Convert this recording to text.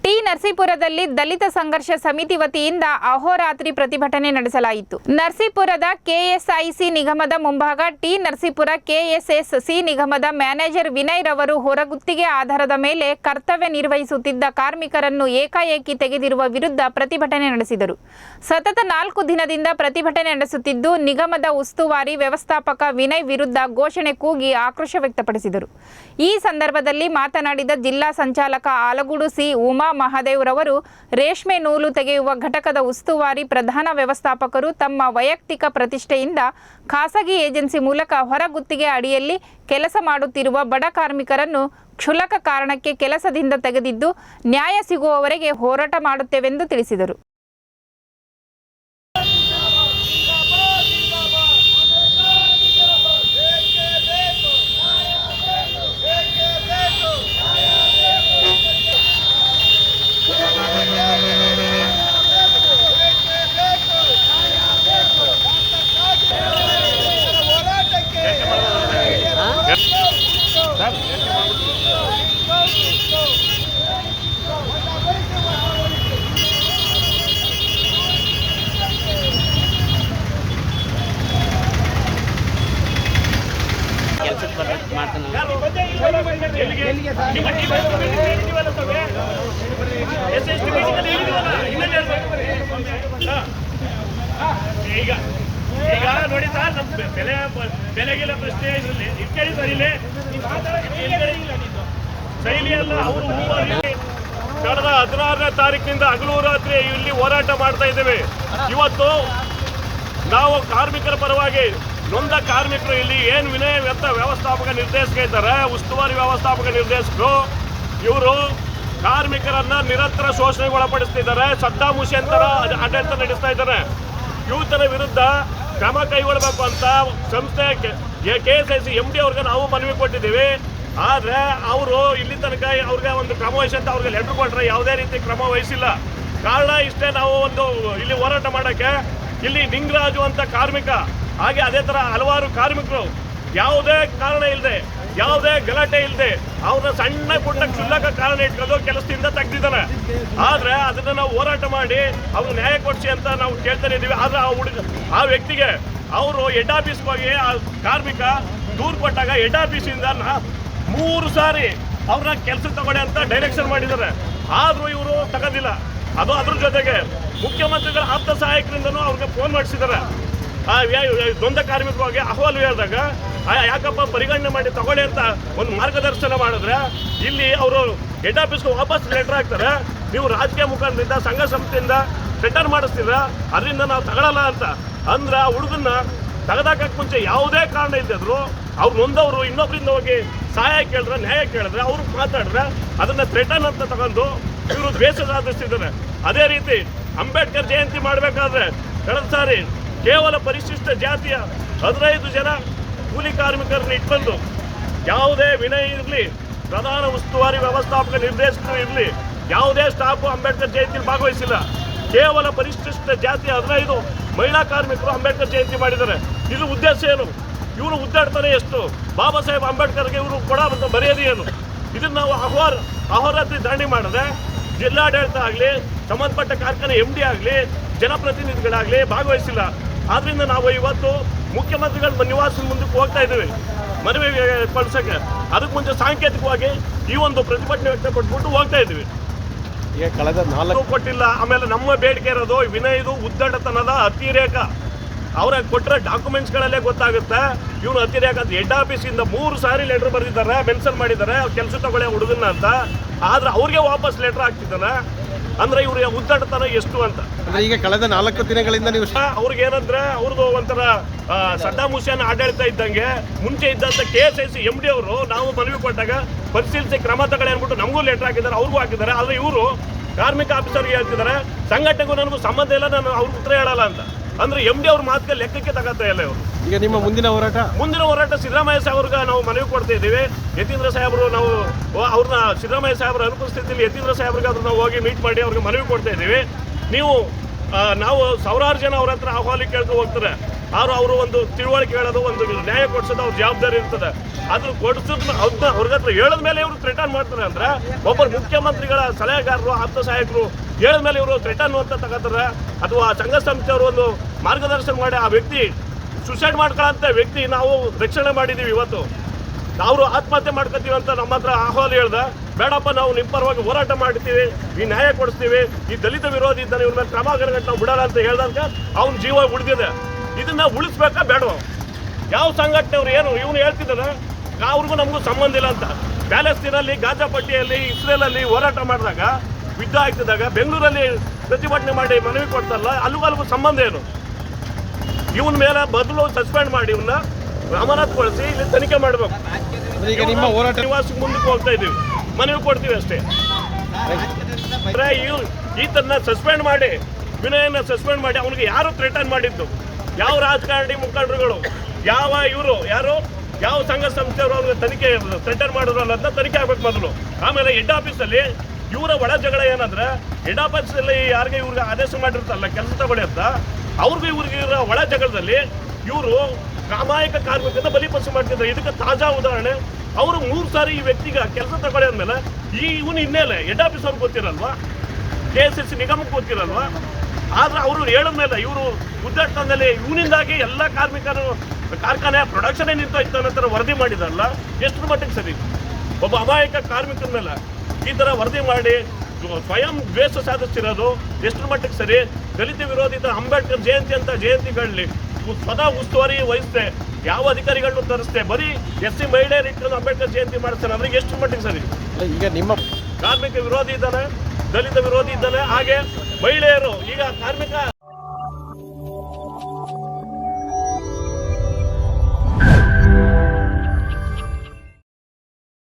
T ನರಸೀಪುರದಲ್ಲಿ ದಲಿತ ಸಂಘರ್ಷ ಸಮಿತಿ ವತಿಯಿಂದ ಅಹೋರಾತ್ರಿ ಪ್ರತಿಭಟನೆ ನಡೆಸಲಾಯಿತು. ನರಸೀಪುರದ ಕೆಎಸ್ಐಸಿ ನಿಗಮದ ಮುಂಭಾಗ ಟಿ ನರಸೀಪುರ ಕೆಎಸ್ಎಸ್ಸಿ ನಿಗಮದ ಮ್ಯಾನೇಜರ್ ವಿನಯ್ ರವರು ಹೊರಗುತ್ತಿಗೆ ಆಧಾರದ ಮೇಲೆ ಕರ್ತವ್ಯ ನಿರ್ವಹಿಸುತ್ತಿದ್ದ ಕಾರ್ಮಿಕರನ್ನು ಏಕಾಏಕಿ ತೆಗೆದಿರುವ ವಿರುದ್ಧ ಪ್ರತಿಭಟನೆ ನಡೆಸಿದರು. ಸತತ 4 ದಿನದಿಂದ ಪ್ರತಿಭಟನೆ ನಡೆಸುತ್ತಿದ್ದು ನಿಗಮದ ಉಸ್ತುವಾರಿ ವ್ಯವಸ್ಥಾಪಕ ವಿನಯ್ ವಿರುದ್ಧ ಘೋಷಣೆ ಕೂಗಿ ಆಕ್ರೋಶ ವ್ಯಕ್ತಪಡಿಸಿದರು. ಈ ಸಂದರ್ಭದಲ್ಲಿ ಮಾತನಾಡಿದ ಜಿಲ್ಲಾ ಸಂಚಾಲಕ ಆಲಗೂಡು ಸಿ ಉಮಾ ಮಹಾದೇವ್ರವರು, ರೇಷ್ಮೆ ನೂಲು ತೆಗೆಯುವ ಘಟಕದ ಉಸ್ತುವಾರಿ ಪ್ರಧಾನ ವ್ಯವಸ್ಥಾಪಕರು ತಮ್ಮ ವೈಯಕ್ತಿಕ ಪ್ರತಿಷ್ಠೆಯಿಂದ ಖಾಸಗಿ ಏಜೆನ್ಸಿ ಮೂಲಕ ಹೊರಗುತ್ತಿಗೆ ಅಡಿಯಲ್ಲಿ ಕೆಲಸ ಮಾಡುತ್ತಿರುವ ಬಡ ಕಾರ್ಮಿಕರನ್ನು ಕ್ಷುಲ್ಲಕ ಕಾರಣಕ್ಕೆ ಕೆಲಸದಿಂದ ತೆಗೆದಿದ್ದು ನ್ಯಾಯ ಸಿಗುವವರೆಗೆ ಹೋರಾಟ ಮಾಡುತ್ತೇವೆಂದು ತಿಳಿಸಿದರು. ಈಗ ನೋಡಿ ಸರ್, ನಮ್ಮ ಬೆಲೆಗಿಲ್ಲ ಪ್ರಶ್ನೆ ಇದರಲ್ಲಿ ಇಟ್ಕೊಳ್ಳಿ ಸರ್. ಇಲ್ಲಿ ಶೈಲಿ ಅಲ್ಲ. ಅವರು ಕಳೆದ 16ನೇ ತಾರೀಕಿನಿಂದ ಹಗಲು ರಾತ್ರಿ ಇಲ್ಲಿ ಹೋರಾಟ ಮಾಡ್ತಾ ಇದ್ದೇವೆ. ಇವತ್ತು ನಾವು ಕಾರ್ಮಿಕರ ಪರವಾಗಿ ನೊಂದ ಕಾರ್ಮಿಕರು ಇಲ್ಲಿ ಏನು ವಿನಯ ವ್ಯವಸ್ಥಾಪಕ ನಿರ್ದೇಶಕ ಇದ್ದಾರೆ, ಉಸ್ತುವಾರಿ ವ್ಯವಸ್ಥಾಪಕ ನಿರ್ದೇಶಕರು, ಇವರು ಕಾರ್ಮಿಕರನ್ನ ನಿರಂತರ ಶೋಷಣೆಗೆ ಒಳಪಡಿಸ್ತಿದ್ದಾರೆ. ಸದ್ದಾಂ ಹುಸೇನ್ ತರ ಆಡಳಿತ ನಡೆಸ್ತಾ ಇದ್ದಾರೆ. ಇವತ್ತರ ವಿರುದ್ಧ ಕ್ರಮ ಕೈಗೊಳ್ಳಬೇಕು ಅಂತ ಸಂಸ್ಥೆ ಕೆಎಸ್ಐಸಿ MD ಅವ್ರಿಗೆ ನಾವು ಮನವಿ ಕೊಟ್ಟಿದ್ದೀವಿ. ಆದರೆ ಅವರು ಇಲ್ಲಿ ತನಕ ಅವ್ರಿಗೆ ಒಂದು ಕ್ರಮ ವಹಿಸಂತ ಅವ್ರಿಗೆ ಲೆಟರ್ ಕೊಟ್ಟರೆ ಯಾವುದೇ ರೀತಿ ಕ್ರಮ ವಹಿಸಿಲ್ಲ. ಕಾರಣ ಇಷ್ಟೇ, ನಾವು ಒಂದು ಇಲ್ಲಿ ಹೋರಾಟ ಮಾಡೋಕ್ಕೆ ಇಲ್ಲಿ ನಿಂಗರಾಜು ಅಂತ ಕಾರ್ಮಿಕ, ಹಾಗೆ ಅದೇ ಥರ ಹಲವಾರು ಕಾರ್ಮಿಕರು ಯಾವುದೇ ಕಾರಣ ಇಲ್ಲದೆ, ಯಾವುದೇ ಗಲಾಟೆ ಇಲ್ಲದೆ ಅವ್ರನ್ನ ಸಣ್ಣ ಪುಟ್ಟ ಕ್ಷುಲ್ಲಕ ಕಾರಣ ಇಟ್ಕೊಂಡು ಕೆಲಸದಿಂದ ತೆಗ್ದಿದ್ದಾರೆ. ಆದರೆ ಅದನ್ನು ನಾವು ಹೋರಾಟ ಮಾಡಿ ಅವ್ರಿಗೆ ನ್ಯಾಯ ಕೊಡಿಸಿ ಅಂತ ನಾವು ಕೇಳ್ತಾನೆ ಇದ್ದೀವಿ. ಆದರೆ ಆ ವ್ಯಕ್ತಿಗೆ ಅವರು ಹೆಡ್ ಆಫೀಸ್ಗೆ ಹೋಗಿ ಆ ಕಾರ್ಮಿಕ ದೂರು ಕೊಟ್ಟಾಗ ಹೆಡ್ ಆಫೀಸಿಂದ 3 ಸಾರಿ ಅವ್ರನ್ನ ಕೆಲಸಕ್ಕೆ ತಗೊಳ್ಳಿ ಅಂತ ಡೈರೆಕ್ಷನ್ ಮಾಡಿದ್ದಾರೆ. ಆದರೂ ಇವರು ತಗೋದಿಲ್ಲ. ಅದ್ರ ಜೊತೆಗೆ ಮುಖ್ಯಮಂತ್ರಿಗಳ ಆಪ್ತ ಸಹಾಯಕರಿಂದನೂ ಅವ್ರಿಗೆ ಫೋನ್ ಮಾಡಿಸಿದ್ದಾರೆ. ನೊಂದ ಕಾರ್ಮಿಕವಾಗಿ ಅಹವಾಲು ಹೇಳಿದಾಗ ಯಾಕಪ್ಪ ಪರಿಗಣನೆ ಮಾಡಿ ತಗೊಳ್ಳಿ ಅಂತ ಒಂದು ಮಾರ್ಗದರ್ಶನ ಮಾಡಿದ್ರೆ ಇಲ್ಲಿ ಅವರು ಹೆಡ್ ಆಫೀಸ್ಗೆ ವಾಪಸ್ ಲೆಟರ್ ಹಾಕ್ತಾರೆ. ನೀವು ರಾಜಕೀಯ ಮುಖಂಡರಿಂದ ಸಂಘ ಸಂಸ್ಥೆಯಿಂದ ರಿಟರ್ನ್ ಮಾಡಿಸ್ತಿದ್ರ, ಅದರಿಂದ ನಾವು ತಗೊಳ್ಳಲ್ಲ ಅಂತ ಅಂದ್ರೆ ಆ ಹುಡುಗನ್ನ ತೆಗೆದಾಕಕ್ಕೆ ಮುಂಚೆ ಯಾವುದೇ ಕಾರಣ ಇದ್ದಿದ್ರು ಅವ್ರು ನೊಂದವರು ಇನ್ನೊಬ್ಬರಿಂದ ಹೋಗಿ ಸಹಾಯ ಕೇಳಿದ್ರೆ, ನ್ಯಾಯ ಕೇಳಿದ್ರೆ, ಅವರು ಮಾತಾಡಿದ್ರೆ ಅದನ್ನು ಥ್ರೆಟನ್ ಅಂತ ತಗೊಂಡು ಇವರು ದ್ವೇಷ ಸಾಧಿಸ್ತಿದ್ದಾರೆ. ಅದೇ ರೀತಿ ಅಂಬೇಡ್ಕರ್ ಜಯಂತಿ ಮಾಡಬೇಕಾದ್ರೆ ಕಳೆದ ಸಾರಿ ಕೇವಲ ಪರಿಶಿಷ್ಟ ಜಾತಿಯ 15 ಜನ ಕೂಲಿ ಕಾರ್ಮಿಕರನ್ನ ಇಟ್ಕೊಂಡು ಯಾವುದೇ ವಿನಯ್ ಇರಲಿ, ಪ್ರಧಾನ ಉಸ್ತುವಾರಿ ವ್ಯವಸ್ಥಾಪಕ ನಿರ್ದೇಶಕರು ಇರಲಿ, ಯಾವುದೇ ಸ್ಟಾಫು ಅಂಬೇಡ್ಕರ್ ಜಯಂತಿಯಲ್ಲಿ ಭಾಗವಹಿಸಿಲ್ಲ. ಕೇವಲ ಪರಿಶಿಷ್ಟ ಜಾತಿಯ 15 ಮಹಿಳಾ ಕಾರ್ಮಿಕರು ಅಂಬೇಡ್ಕರ್ ಜಯಂತಿ ಮಾಡಿದ್ದಾರೆ. ಇದು ಉದ್ದೇಶ ಏನು? ಇವರು ಉದ್ದಾಡ್ತಾನೆ ಎಷ್ಟು? ಬಾಬಾ ಸಾಹೇಬ್ ಅಂಬೇಡ್ಕರ್ಗೆ ಇವರು ಕೊಡೋ ಮರ್ಯಾದೆ ಏನು? ಇದನ್ನು ನಾವು ಅಹೋರಾತ್ರಿ ಧರಣಿ ಮಾಡಿದ್ರೆ ಜಿಲ್ಲಾಡಳಿತ ಆಗಲಿ, ಸಂಬಂಧಪಟ್ಟ ಕಾರ್ಖಾನೆ MD ಆಗಲಿ, ಜನಪ್ರತಿನಿಧಿಗಳಾಗಲಿ ಭಾಗವಹಿಸಿಲ್ಲ. ಆದ್ದರಿಂದ ನಾವು ಇವತ್ತು ಮುಖ್ಯಮಂತ್ರಿಗಳ ನಿವಾಸದ ಮುಂದಕ್ಕೆ ಹೋಗ್ತಾ ಇದ್ದೀವಿ ಮನವಿ ಪಡಿಸೋಕ್ಕೆ. ಅದಕ್ಕೆ ಮುಂಚೆ ಸಾಂಕೇತಿಕವಾಗಿ ಈ ಒಂದು ಪ್ರತಿಭಟನೆ ವ್ಯಕ್ತಪಟ್ಬಿಟ್ಟು ಹೋಗ್ತಾ ಇದ್ದೀವಿ. ಕಳೆದ 4 ಕೊಟ್ಟಿಲ್ಲ. ಆಮೇಲೆ ನಮ್ಮ ಬೇಡಿಕೆ ಇರೋದು ವಿನಯದು ಉದ್ದಟತನದ ಅತಿರೇಕ. ಅವರ ಕೊಟ್ಟರೆ ಡಾಕ್ಯುಮೆಂಟ್ಸ್ಗಳಲ್ಲೇ ಗೊತ್ತಾಗುತ್ತೆ ಇವನು ಅತಿರೇಕ ಅಂತ. ಹೆಡ್ ಆಫೀಸಿಂದ 3 ಸಾರಿ ಲೆಟರ್ ಬರೆದಿದ್ದಾರೆ, ಮೆನ್ಷನ್ ಮಾಡಿದ್ದಾರೆ ಕೆಲಸ ತಗೊಳ್ಳಿ ಹುಡುಗನ್ನ ಅಂತ. ಆದರೆ ಅವ್ರಿಗೆ ವಾಪಸ್ ಲೆಟರ್ ಹಾಕ್ತಿದ್ದಾರೆ. ಅಂದ್ರೆ ಇವ್ರಿಗೆ ಉದ್ದಟತನ ಎಷ್ಟು ಅಂತ. ಈಗ ಕಳೆದ 4 ದಿನಗಳಿಂದ ನೀವು ಅವ್ರಿಗೆ ಏನಂದ್ರೆ ಅವ್ರದ್ದು ಒಂಥರ ಸದ್ದಾಂ ಹುಸೇನ್ ಆಡಳಿತ ಇದ್ದಂಗೆ ಮುಂಚೆ ಇದ್ದಂಥ KSIC MD ಅವರು ನಾವು ಮನವಿ ಕೊಟ್ಟಾಗ ಪರಿಶೀಲಿಸಿ ಕ್ರಮ ತಗೊಳ್ಳಿ ಅಂದ್ಬಿಟ್ಟು ನಮಗೂ ಲೆಟರ್ ಹಾಕಿದ್ದಾರೆ, ಅವ್ರಿಗೂ ಹಾಕಿದ್ದಾರೆ. ಆದರೆ ಇವರು ಕಾರ್ಮಿಕ ಆಫೀಸರ್ಗೆ ಹೇಳ್ತಿದ್ದಾರೆ ಸಂಘಟನೆಗೂ ನನಗೂ ಸಂಬಂಧ ಇಲ್ಲ, ನಾನು ಅವ್ರಿಗೆ ಉತ್ತರ ಹೇಳಲ್ಲ ಅಂತ. ಅಂದ್ರೆ MD ಅವ್ರ ಮಾತಿಗೆ ಲೆಕ್ಕಕ್ಕೆ ತಗೋತಾ ಇಲ್ಲ ಇವರು. ಈಗ ನಿಮ್ಮ ಮುಂದಿನ ಹೋರಾಟ ಸಿದ್ದರಾಮಯ್ಯ ಸಾಹೇಬ್ರಿಗೆ ನಾವು ಮನವಿ ಕೊಡ್ತಾ ಇದ್ದೀವಿ. ಯತೀಂದ್ರ ಸಾಹೇಬರು ನಾವು ಅವ್ರನ್ನ ಸಿದ್ದರಾಮಯ್ಯ ಸಾಹೇಬ್ರ ಅನುಪಸ್ಥಿತಿಯಲ್ಲಿ ಯತೀಂದ್ರ ಸಾಹೇಬ್ರಿಗೆ ಅದನ್ನ ನಾವು ಹೋಗಿ ಮೀಟ್ ಮಾಡಿ ಅವ್ರಿಗೆ ಮನವಿ ಕೊಡ್ತಾ ಇದ್ದೀವಿ. ನಾವು ಸಾವಿರಾರು ಜನ ಅವ್ರ ಹತ್ರ ಅಹವಾಲು ಕೇಳ್ಕೊ ಹೋಗ್ತಾರೆ. ಅವರು ಒಂದು ತಿಳುವಳಿಕೆ ಹೇಳೋದು, ಒಂದು ನ್ಯಾಯ ಕೊಡಿಸೋದು ಅವ್ರ ಜವಾಬ್ದಾರಿ ಇರ್ತದೆ. ಅದ್ರ ಕೊಡಿಸೋದನ್ನ ಅವ್ರ ಹತ್ರ ಹೇಳಿದ ಮೇಲೆ ಇವರು ಥ್ರೆಟನ್ ಮಾಡ್ತಾರೆ ಅಂದ್ರೆ, ಒಬ್ಬರು ಮುಖ್ಯಮಂತ್ರಿಗಳ ಸಲಹೆಗಾರರು, ಆಪ್ತ ಸಹಾಯಕರು ಹೇಳಿದ ಮೇಲೆ ಇವರು ಥ್ರೆಟನ್ ಅಂತ ತಗೋತಾರೆ. ಅಥವಾ ಸಂಘ ಸಂಸ್ಥೆಯವರು ಒಂದು ಮಾರ್ಗದರ್ಶನ ಮಾಡಿ ಆ ವ್ಯಕ್ತಿ ಸುಸೈಡ್ ಮಾಡ್ಕೊಳ್ಳೋಂಥ ವ್ಯಕ್ತಿ ನಾವು ರಕ್ಷಣೆ ಮಾಡಿದ್ದೀವಿ. ಇವತ್ತು ಅವರು ಆತ್ಮಹತ್ಯೆ ಮಾಡ್ಕೊತೀವಿ ಅಂತ ನಮ್ಮ ಹತ್ರ ಆಹ್ವಾನ ಹೇಳ್ದ, ಬೇಡಪ್ಪ ನಾವು ನಿಮ್ಮ ಪರವಾಗಿ ಹೋರಾಟ ಮಾಡ್ತೀವಿ, ಈ ನ್ಯಾಯ ಕೊಡಿಸ್ತೀವಿ, ಈ ದಲಿತ ವಿರೋಧಿ ಇದ್ದಾನೆ, ಇವ್ರ ಮೇಲೆ ಕ್ರಮ ಜರುಗಟ್ಟು ನಾವು ಬಿಡಲ್ಲ ಅಂತ ಹೇಳ್ದಂಗ ಅವ್ನ ಜೀವ ಉಳಿದಿದೆ. ಇದನ್ನ ಉಳಿಸ್ಬೇಕಾ ಬೇಡ? ಯಾವ ಸಂಘಟನೆಯವ್ರು ಏನು ಇವನು ಹೇಳ್ತಿದ್ದಾನೆ, ಅವ್ರಿಗೂ ನಮಗೂ ಸಂಬಂಧ ಇಲ್ಲ ಅಂತ. ಪ್ಯಾಲೆಸ್ತೀನಲ್ಲಿ, ಗಾಜಾಪಟ್ಟಿಯಲ್ಲಿ, ಇಸ್ರೇಲಲ್ಲಿ ಹೋರಾಟ ಮಾಡಿದಾಗ, ಯುದ್ಧ ಆಗ್ತಿದ್ದಾಗ ಬೆಂಗಳೂರಲ್ಲಿ ಪ್ರತಿಭಟನೆ ಮಾಡಿ ಮನವಿ ಕೊಡ್ತಾರಲ್ಲ, ಅಲ್ಲಿಗೂ ಸಂಬಂಧ ಏನು? ಇವನ ಮೇಲೆ ಬದಲು ಸಸ್ಪೆಂಡ್ ಮಾಡಿ ಇವನ್ನ ಅಮಾನತುಗೊಳಿಸಿ ಇಲ್ಲಿ ತನಿಖೆ ಮಾಡಬೇಕು. ಈಗ ನಿಮ್ಮ ಹೋರಾಟ ನಿವಾಸಕ್ಕೆ ಮುಂದಕ್ಕೆ ಹೋಗ್ತಾ ಇದ್ದೀವಿ, ಮನವಿ ಕೊಡ್ತೀವಿ ಅಷ್ಟೇ. ಈತನ್ನ ಸಸ್ಪೆಂಡ್ ಮಾಡಿ, ವಿನಯನ ಸಸ್ಪೆಂಡ್ ಮಾಡಿ, ಅವನಿಗೆ ಯಾರು ಥ್ರೆಟನ್ ಮಾಡಿದ್ದು? ಯಾವ ರಾಜಕಾರಣಿ ಮುಖಂಡರುಗಳು, ಯಾವ ಸಂಘ ಸಂಸ್ಥೆಯವರು ಅವ್ರಿಗೆ ತನಿಖೆ ಥ್ರೆಟನ್ ಮಾಡಿದ್ರಲ್ಲ ಅಂತ ತನಿಖೆ ಆಗ್ಬೇಕು ಮೊದಲು. ಆಮೇಲೆ ಹೆಡ್ ಆಫೀಸಲ್ಲಿ ಇವರ ಒಳ ಜಗಳ ಏನಂದ್ರೆ, ಹೆಡ್ ಆಫೀಸಲ್ಲಿ ಯಾರಿಗೆ ಇವ್ರಿಗೆ ಆದೇಶ ಮಾಡಿರ್ತಾರಲ್ಲ ಕೆಲಸ ತಗೊಳ್ಳಿ ಅಂತ, ಅವ್ರಿಗೂ ಇವ್ರಿಗೆ ಇರೋ ಒಳ ಜಗಳದಲ್ಲಿ ಇವರು ಸಾಮಾಜಿಕ ಕಾರ್ಮಿಕರನ್ನ ಬಲಿಪಶು ಮಾಡ್ತಿದ್ದಾರೆ. ಇದಕ್ಕೆ ತಾಜಾ ಉದಾಹರಣೆ, ಅವರು 3 ಸಾರಿ ಈ ವ್ಯಕ್ತಿಗೆ ಕೆಲಸ ತಗೊಳ್ಳಿ ಅಂದಮೇಲೆ ಇವನು ಇನ್ನೇಲೆ ಹೆಡ್ ಆಫೀಸ್ ಅವ್ರಿಗೆ ಗೊತ್ತಿರಲ್ವಾ, KSSC ನಿಗಮಕ್ಕೆ ಗೊತ್ತಿರಲ್ವಾ? ಆದ್ರೆ ಅವರು ಹೇಳಿದ್ಮೇಲೆ ಇವರು ಉದ್ಘಾಟನೆಯಲ್ಲಿ ಇವನಿಂದಾಗಿ ಎಲ್ಲ ಕಾರ್ಖಾನೆ ಪ್ರೊಡಕ್ಷನೇ ನಿಂತೋಯ್ತು ಅನ್ನೋ ವರದಿ ಮಾಡಿದಾರಲ್ಲ, ಎಷ್ಟರ ಮಟ್ಟಿಗೆ ಸರಿ? ಒಬ್ಬ ಅಮಾಯಕ ಕಾರ್ಮಿಕರ ಮೇಲೆ ಈ ಥರ ವರದಿ ಮಾಡಿ ಸ್ವಯಂ ದ್ವೇಷ ಸಾಧಿಸ್ತಿರೋದು ಎಷ್ಟರ ಮಟ್ಟಿಗೆ ಸರಿ? ದಲಿತ ವಿರೋಧಿ ಅಂಬೇಡ್ಕರ್ ಜಯಂತಿ ಅಂತ ಜಯಂತಿಗಳಲ್ಲಿ ಸ್ವತಃ ಉಸ್ತುವಾರಿ ವಹಿಸ್ತೆ, ಯಾವ ಅಧಿಕಾರಿಗಳನ್ನು ತರಿಸ್ತೆ, ಬರೀ SC ಮಹಿಳೆಯರು ಇಟ್ಕೊಂಡು ಅಂಬೇಡ್ಕರ್ ಜಯಂತಿ ಮಾಡಿಸ್ತಾನೆ ಅಂದ್ರೆ ಎಷ್ಟು ಮಟ್ಟಿಗೆ ಸರಿ? ಈಗ ನಿಮ್ಮ ಕಾರ್ಮಿಕ ವಿರೋಧಿ ಇದ್ದಾನೆ, ದಲಿತ ವಿರೋಧಿ ಇದ್ದಾನೆ, ಹಾಗೆ ಮಹಿಳೆಯರು ಈಗ ಕಾರ್ಮಿಕ